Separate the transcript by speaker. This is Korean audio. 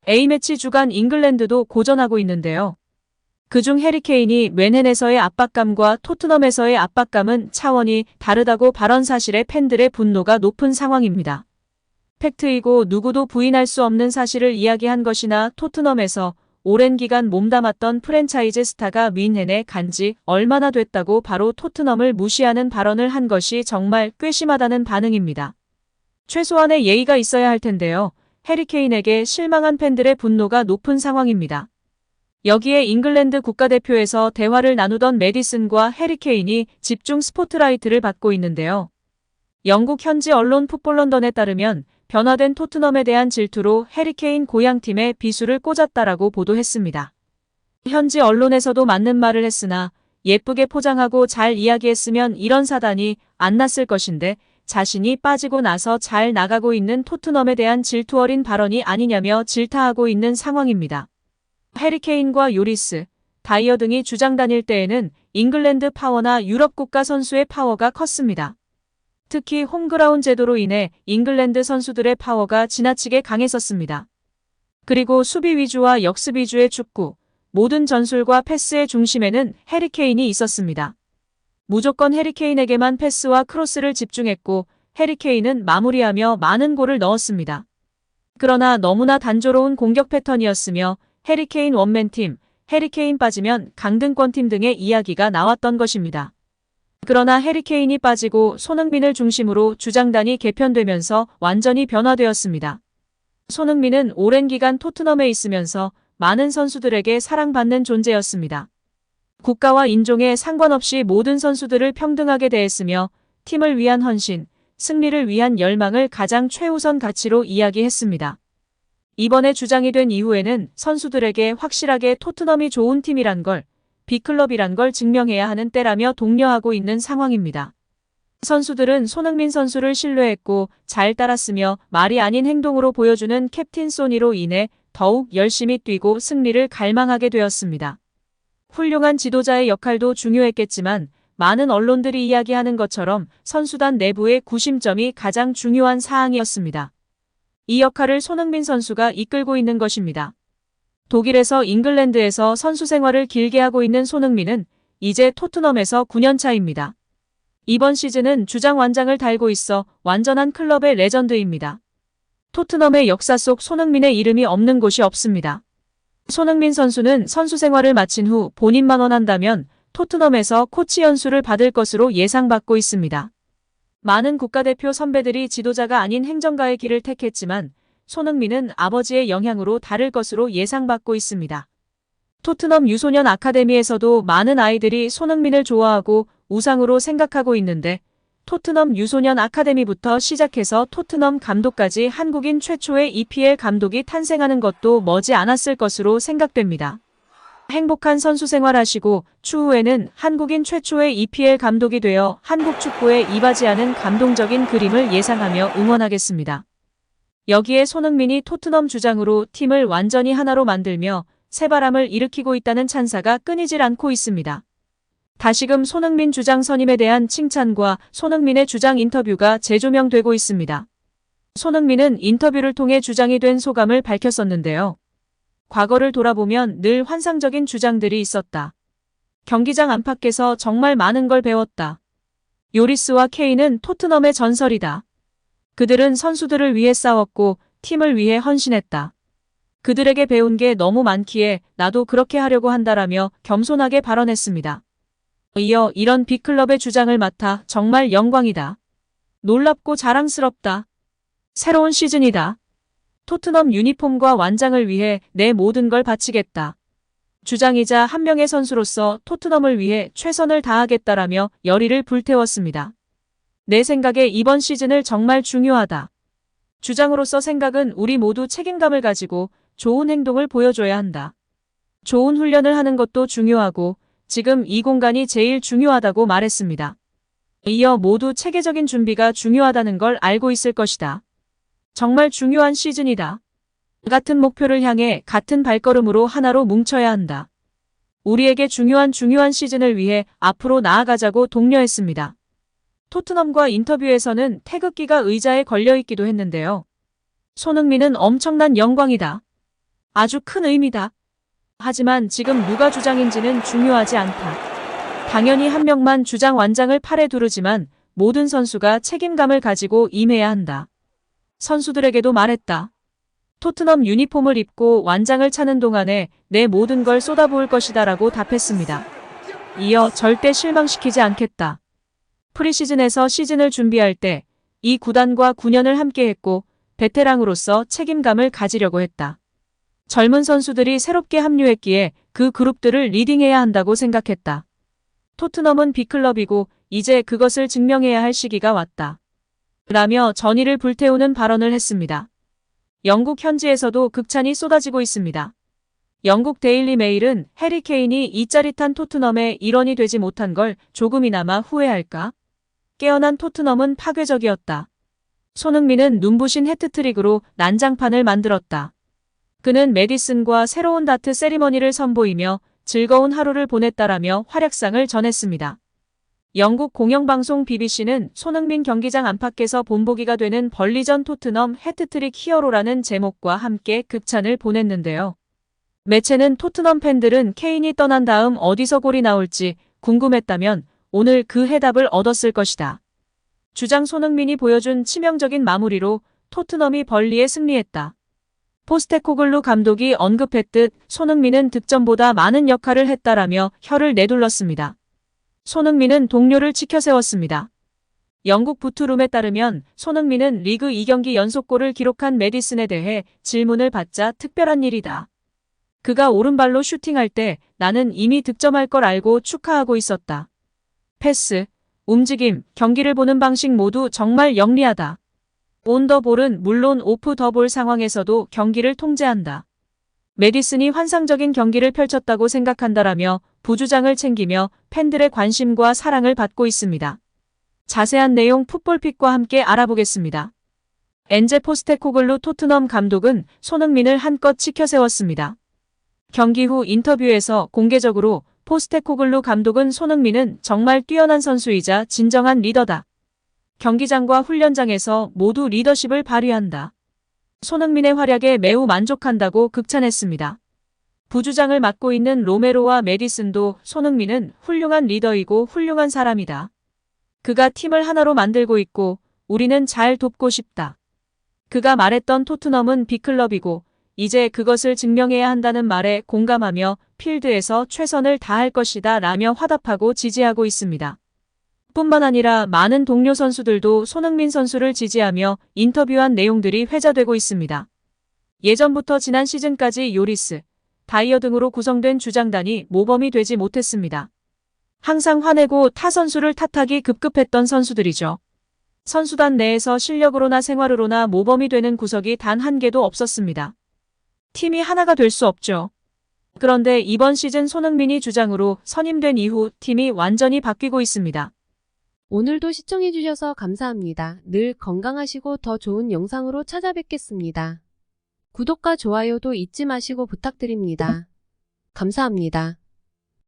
Speaker 1: A매치 주간 잉글랜드도 고전하고 있는데요. 그중 해리케인이 맨헨에서의 압박감과 토트넘에서의 압박감은 차원이 다르다고 발언 사실에 팬들의 분노가 높은 상황입니다. 팩트이고 누구도 부인할 수 없는 사실을 이야기한 것이나 토트넘에서 오랜 기간 몸담았던 프랜차이즈 스타가 맨헨에 간지 얼마나 됐다고 바로 토트넘을 무시하는 발언을 한 것이 정말 괘씸하다는 반응입니다. 최소한의 예의가 있어야 할 텐데요. 해리케인에게 실망한 팬들의 분노가 높은 상황입니다. 여기에 잉글랜드 국가대표에서 대화를 나누던 매디슨과 해리케인이 집중 스포트라이트를 받고 있는데요. 영국 현지 언론 풋볼런던에 따르면 변화된 토트넘에 대한 질투로 해리케인 고향팀에 비수를 꽂았다라고 보도했습니다. 현지 언론에서도 맞는 말을 했으나 예쁘게 포장하고 잘 이야기했으면 이런 사단이 안 났을 것인데 자신이 빠지고 나서 잘 나가고 있는 토트넘에 대한 질투 어린 발언이 아니냐며 질타하고 있는 상황입니다. 해리케인과 요리스, 다이어 등이 주장 다닐 때에는 잉글랜드 파워나 유럽 국가 선수의 파워가 컸습니다. 특히 홈그라운드 제도로 인해 잉글랜드 선수들의 파워가 지나치게 강했었습니다. 그리고 수비 위주와 역습 위주의 축구, 모든 전술과 패스의 중심에는 해리케인이 있었습니다. 무조건 해리케인에게만 패스와 크로스를 집중했고 해리케인은 마무리하며 많은 골을 넣었습니다. 그러나 너무나 단조로운 공격 패턴이었으며 해리케인 원맨팀, 해리케인 빠지면 강등권팀 등의 이야기가 나왔던 것입니다. 그러나 해리케인이 빠지고 손흥민을 중심으로 주장단이 개편되면서 완전히 변화되었습니다. 손흥민은 오랜 기간 토트넘에 있으면서 많은 선수들에게 사랑받는 존재였습니다. 국가와 인종에 상관없이 모든 선수들을 평등하게 대했으며 팀을 위한 헌신, 승리를 위한 열망을 가장 최우선 가치로 이야기했습니다. 이번에 주장이 된 이후에는 선수들에게 확실하게 토트넘이 좋은 팀이란 걸, 빅클럽이란 걸 증명해야 하는 때라며 독려하고 있는 상황입니다. 선수들은 손흥민 선수를 신뢰했고 잘 따랐으며 말이 아닌 행동으로 보여주는 캡틴 소니로 인해 더욱 열심히 뛰고 승리를 갈망하게 되었습니다. 훌륭한 지도자의 역할도 중요했겠지만 많은 언론들이 이야기하는 것처럼 선수단 내부의 구심점이 가장 중요한 사항이었습니다. 이 역할을 손흥민 선수가 이끌고 있는 것입니다. 독일에서 잉글랜드에서 선수 생활을 길게 하고 있는 손흥민은 이제 토트넘에서 9년 차입니다. 이번 시즌은 주장 완장을 달고 있어 완전한 클럽의 레전드입니다. 토트넘의 역사 속 손흥민의 이름이 없는 곳이 없습니다. 손흥민 선수는 선수 생활을 마친 후 본인만 원한다면 토트넘에서 코치 연수를 받을 것으로 예상받고 있습니다. 많은 국가대표 선배들이 지도자가 아닌 행정가의 길을 택했지만 손흥민은 아버지의 영향으로 다를 것으로 예상받고 있습니다. 토트넘 유소년 아카데미에서도 많은 아이들이 손흥민을 좋아하고 우상으로 생각하고 있는데 토트넘 유소년 아카데미부터 시작해서 토트넘 감독까지 한국인 최초의 EPL 감독이 탄생하는 것도 머지 않았을 것으로 생각됩니다. 행복한 선수 생활하시고 추후에는 한국인 최초의 EPL 감독이 되어 한국 축구에 이바지하는 감동적인 그림을 예상하며 응원하겠습니다. 여기에 손흥민이 토트넘 주장으로 팀을 완전히 하나로 만들며 새바람을 일으키고 있다는 찬사가 끊이질 않고 있습니다. 다시금 손흥민 주장 선임에 대한 칭찬과 손흥민의 주장 인터뷰가 재조명되고 있습니다. 손흥민은 인터뷰를 통해 주장이 된 소감을 밝혔었는데요. 과거를 돌아보면 늘 환상적인 주장들이 있었다. 경기장 안팎에서 정말 많은 걸 배웠다. 요리스와 케인은 토트넘의 전설이다. 그들은 선수들을 위해 싸웠고 팀을 위해 헌신했다. 그들에게 배운 게 너무 많기에 나도 그렇게 하려고 한다라며 겸손하게 발언했습니다. 이어 이런 빅클럽의 주장을 맡아 정말 영광이다. 놀랍고 자랑스럽다. 새로운 시즌이다. 토트넘 유니폼과 완장을 위해 내 모든 걸 바치겠다. 주장이자 한 명의 선수로서 토트넘을 위해 최선을 다하겠다라며 열의를 불태웠습니다. 내 생각에 이번 시즌을 정말 중요하다. 주장으로서 생각은 우리 모두 책임감을 가지고 좋은 행동을 보여줘야 한다. 좋은 훈련을 하는 것도 중요하고 지금 이 공간이 제일 중요하다고 말했습니다. 이어 모두 체계적인 준비가 중요하다는 걸 알고 있을 것이다. 정말 중요한 시즌이다. 같은 목표를 향해 같은 발걸음으로 하나로 뭉쳐야 한다. 우리에게 중요한 시즌을 위해 앞으로 나아가자고 독려했습니다. 토트넘과 인터뷰에서는 태극기가 의자에 걸려있기도 했는데요. 손흥민은 엄청난 영광이다. 아주 큰 의미다. 하지만 지금 누가 주장인지는 중요하지 않다. 당연히 한 명만 주장 완장을 팔에 두르지만 모든 선수가 책임감을 가지고 임해야 한다. 선수들에게도 말했다. 토트넘 유니폼을 입고 완장을 차는 동안에 내 모든 걸 쏟아부을 것이다 라고 답했습니다. 이어 절대 실망시키지 않겠다. 프리시즌에서 시즌을 준비할 때 이 구단과 9년을 함께했고 베테랑으로서 책임감을 가지려고 했다. 젊은 선수들이 새롭게 합류했기에 그 그룹들을 리딩해야 한다고 생각했다. 토트넘은 빅클럽이고 이제 그것을 증명해야 할 시기가 왔다. 라며 전의를 불태우는 발언을 했습니다. 영국 현지에서도 극찬이 쏟아지고 있습니다. 영국 데일리 메일은 해리 케인이 이 짜릿한 토트넘의 일원이 되지 못한 걸 조금이나마 후회할까? 깨어난 토트넘은 파괴적이었다. 손흥민은 눈부신 해트트릭으로 난장판을 만들었다. 그는 메디슨과 새로운 다트 세리머니를 선보이며 즐거운 하루를 보냈다라며 활약상을 전했습니다. 영국 공영방송 BBC는 손흥민 경기장 안팎에서 본보기가 되는 벌리전 토트넘 해트트릭 히어로라는 제목과 함께 극찬을 보냈는데요. 매체는 토트넘 팬들은 케인이 떠난 다음 어디서 골이 나올지 궁금했다면 오늘 그 해답을 얻었을 것이다. 주장 손흥민이 보여준 치명적인 마무리로 토트넘이 벌리에 승리했다. 포스테코글루 감독이 언급했듯 손흥민은 득점보다 많은 역할을 했다라며 혀를 내둘렀습니다. 손흥민은 동료를 치켜세웠습니다. 영국 부투룸에 따르면 손흥민은 리그 2경기 연속골을 기록한 메디슨에 대해 질문을 받자 특별한 일이다. 그가 오른발로 슈팅할 때 나는 이미 득점할 걸 알고 축하하고 있었다. 패스, 움직임, 경기를 보는 방식 모두 정말 영리하다. 온 더 볼은 물론 오프 더 볼 상황에서도 경기를 통제한다. 메디슨이 환상적인 경기를 펼쳤다고 생각한다라며 부주장을 챙기며 팬들의 관심과 사랑을 받고 있습니다. 자세한 내용 풋볼픽과 함께 알아보겠습니다. 엔제 포스테코글루 토트넘 감독은 손흥민을 한껏 치켜세웠습니다. 경기 후 인터뷰에서 공개적으로 포스테코글루 감독은 손흥민은 정말 뛰어난 선수이자 진정한 리더다. 경기장과 훈련장에서 모두 리더십을 발휘한다. 손흥민의 활약에 매우 만족한다고 극찬했습니다. 부주장을 맡고 있는 로메로와 메디슨도 손흥민은 훌륭한 리더이고 훌륭한 사람이다. 그가 팀을 하나로 만들고 있고 우리는 잘 돕고 싶다. 그가 말했던 토트넘은 빅클럽이고 이제 그것을 증명해야 한다는 말에 공감하며 필드에서 최선을 다할 것이다 라며 화답하고 지지하고 있습니다. 뿐만 아니라 많은 동료 선수들도 손흥민 선수를 지지하며 인터뷰한 내용들이 회자되고 있습니다. 예전부터 지난 시즌까지 요리스, 다이어 등으로 구성된 주장단이 모범이 되지 못했습니다. 항상 화내고 타 선수를 탓하기 급급했던 선수들이죠. 선수단 내에서 실력으로나 생활으로나 모범이 되는 구석이 단 한 개도 없었습니다. 팀이 하나가 될 수 없죠. 그런데 이번 시즌 손흥민이 주장으로 선임된 이후 팀이 완전히 바뀌고 있습니다.
Speaker 2: 오늘도 시청해주셔서 감사합니다. 늘 건강하시고 더 좋은 영상으로 찾아뵙겠습니다. 구독과 좋아요도 잊지 마시고 부탁드립니다. 감사합니다.